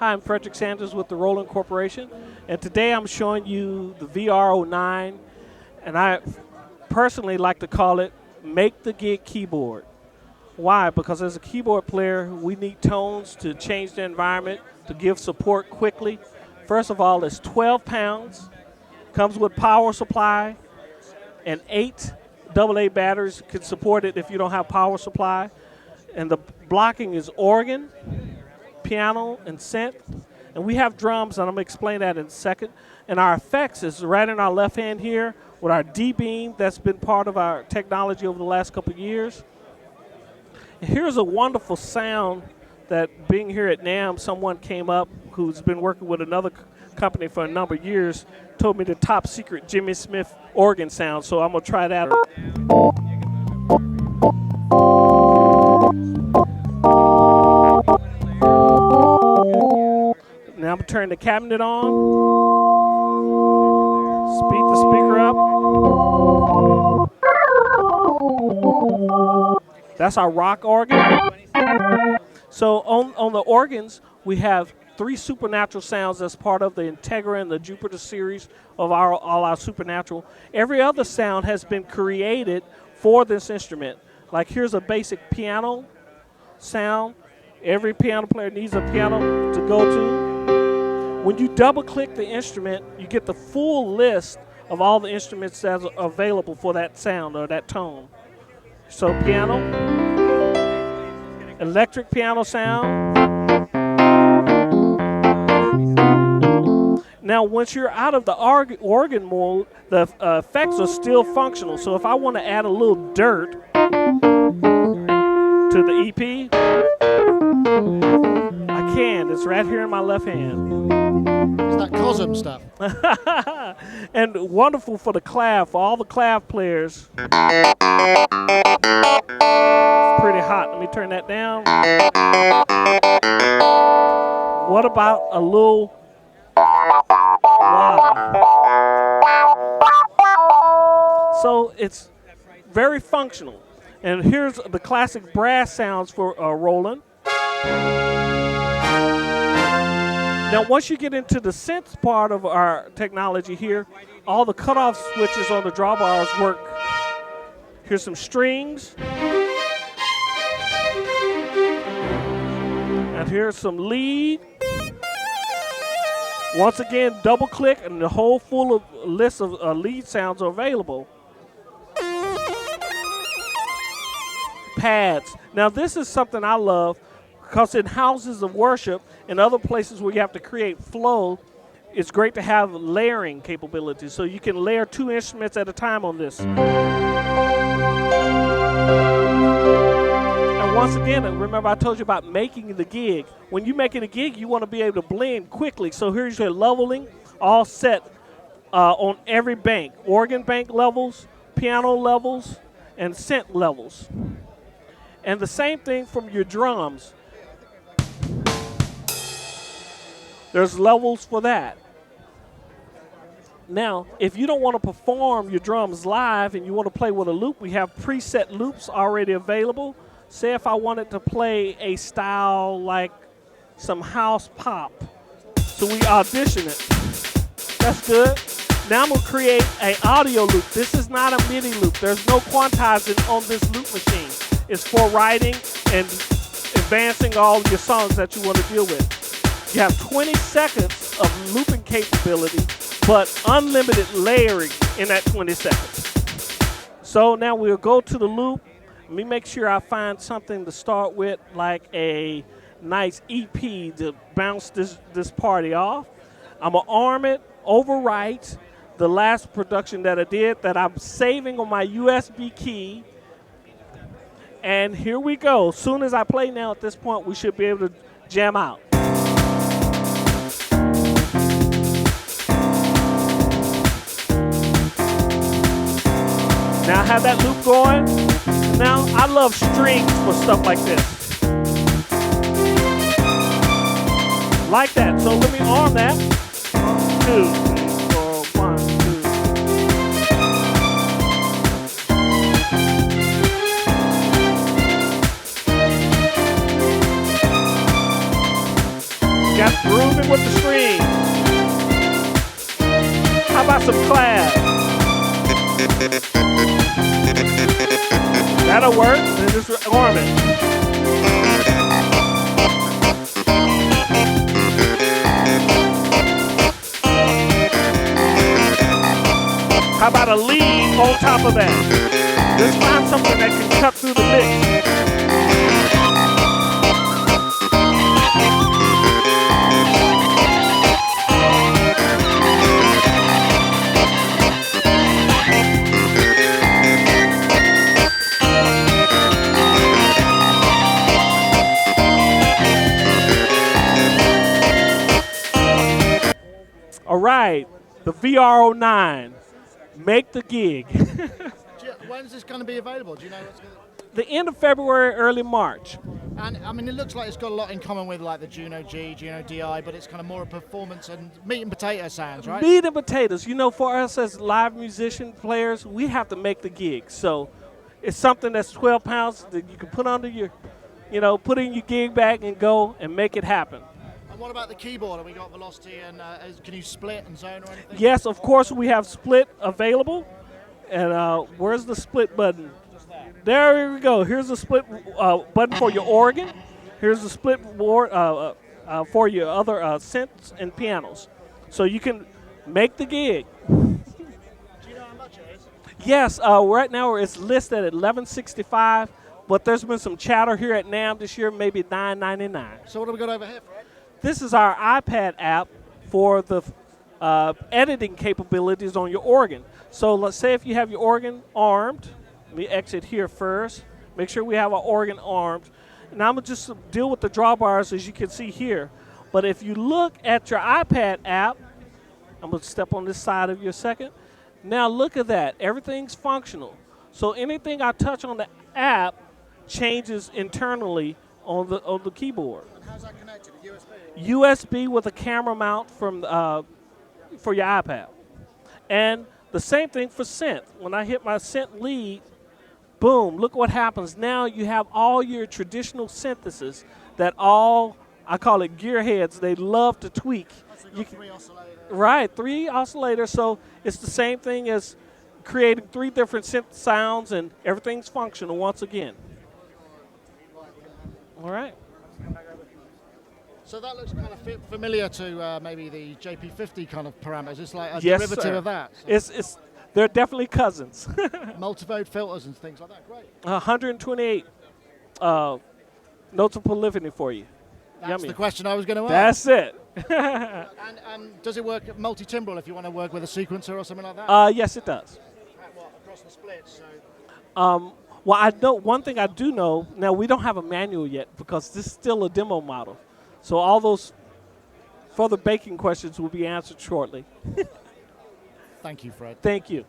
Hi, I'm Frederick Sanders with the Roland Corporation, and today I'm showing you the VR09, and I personally like to call it Make the Gig Keyboard. Why? Because as a keyboard player, we need tones to change the environment, to give support quickly. First of all, it's 12 pounds, comes with power supply, and 8 AA batteries can support it if you don't have power supply. And the blocking is organ, piano, and synth. And we have drums, and I'm going to explain that in a second. And our effects is right in our left hand here with our D-beam that's been part of our technology over the last couple of years. And here's a wonderful sound that being here at NAMM, someone came up who's been working with another company for a number of years, told me the top secret Jimmy Smith organ sound, so I'm going to try that. Now I'm going to turn the cabinet on, speed the speaker up. That's our rock organ. So on the organs, we have 3 supernatural sounds as part of the Integra and the Jupiter series of all our supernatural. Every other sound has been created for this instrument. Like here's a basic piano sound. Every piano player needs a piano to go to. When you double click the instrument, you get the full list of all the instruments that are available for that sound or that tone. So piano, electric piano sound. Now, once you're out of the organ mode, the effects are still functional. So if I want to add a little dirt to the EP, I can. It's right here in my left hand. It's that Cosm stuff. And wonderful for the clav, for all the clav players. It's pretty hot. Let me turn that down. What about a little wow? So it's very functional. And here's the classic brass sounds for Roland. Now, once you get into the synth part of our technology here, all the cutoff switches on the drawbars work. Here's some strings. And here's some lead. Once again, double click and the whole full list of lead sounds are available. Pads. Now, this is something I love because in houses of worship and other places where you have to create flow, it's great to have layering capabilities. So you can layer 2 instruments at a time on this. And once again, remember I told you about making the gig. When you're making a gig, you want to be able to blend quickly. So here's your leveling, all set on every bank. Organ bank levels, piano levels, and synth levels. And the same thing from your drums. There's levels for that. Now, if you don't want to perform your drums live and you want to play with a loop, we have preset loops already available. Say if I wanted to play a style like some house pop. So we audition it. That's good. Now I'm going to create an audio loop. This is not a MIDI loop. There's no quantizing on this loop machine. It's for writing and advancing all your songs that you want to deal with. You have 20 seconds of looping capability, but unlimited layering in that 20 seconds. So now we'll go to the loop. Let me make sure I find something to start with, like a nice EP to bounce this party off. I'm going to arm it, overwrite the last production that I did that I'm saving on my USB key. And here we go. As soon as I play now at this point, we should be able to jam out. Now I have that loop going. Now I love strings for stuff like this. Like that. So let me arm that. 1, 2, 3, 4, 1, 2. Got through That'll work. Then just arm it. How about a lead on top of that? Let's find something that can cut through the mix. All right, the VR09. Make the gig. When's this going to be available? Do you know what's going to... The end of February, early March. And I mean, it looks like it's got a lot in common with like the Juno G, Juno DI, but it's kind of more a performance and meat and potato sounds, right? Meat and potatoes. You know, for us as live musician players, we have to make the gig. So it's something that's 12 pounds that you can put under your, put in your gig bag and go and make it happen. And what about the keyboard? Have we got velocity and can you split and zone or anything? Yes, of course, we have split available. And where's the split button? There we go. Here's the split button for your organ. Here's the split board for your other synths and pianos. So you can make the gig. Do you know how much it is? Yes, right now it's listed at $11.65, but there's been some chatter here at NAMM this year, maybe $9.99. So what have we got over here, Fred? This is our iPad app for the editing capabilities on your organ. So let's say if you have your organ armed. Let me exit here first. Make sure we have our organ armed. And I'm going to just deal with the drawbars as you can see here. But if you look at your iPad app, I'm going to step on this side of you a second. Now look at that. Everything's functional. So anything I touch on the app changes internally on the keyboard. And how's that connected? USB? USB with a camera mount for your iPad. And the same thing for synth. When I hit my synth lead, boom, look what happens. Now you have all your traditional synthesis that I call it gearheads, they love to tweak. So you got 3 oscillators. Right, 3 oscillators. So it's the same thing as creating 3 different synth sounds and everything's functional once again. All right. So that looks kind of familiar to maybe the JP50 kind of parameters. It's like a Yes, derivative sir. of that. So They're definitely cousins. multivode filters and things like that. Great. 128 notes of polyphony for you. That's Yummy. the question I was going to ask. That's it. And does it work multi-timbral if you want to work with a sequencer or something like that? Yes, it does. Across the splits. Well, I know one thing I do know. Now we don't have a manual yet because this is still a demo model. So all those further baking questions will be answered shortly. Thank you, Fred. Thank you.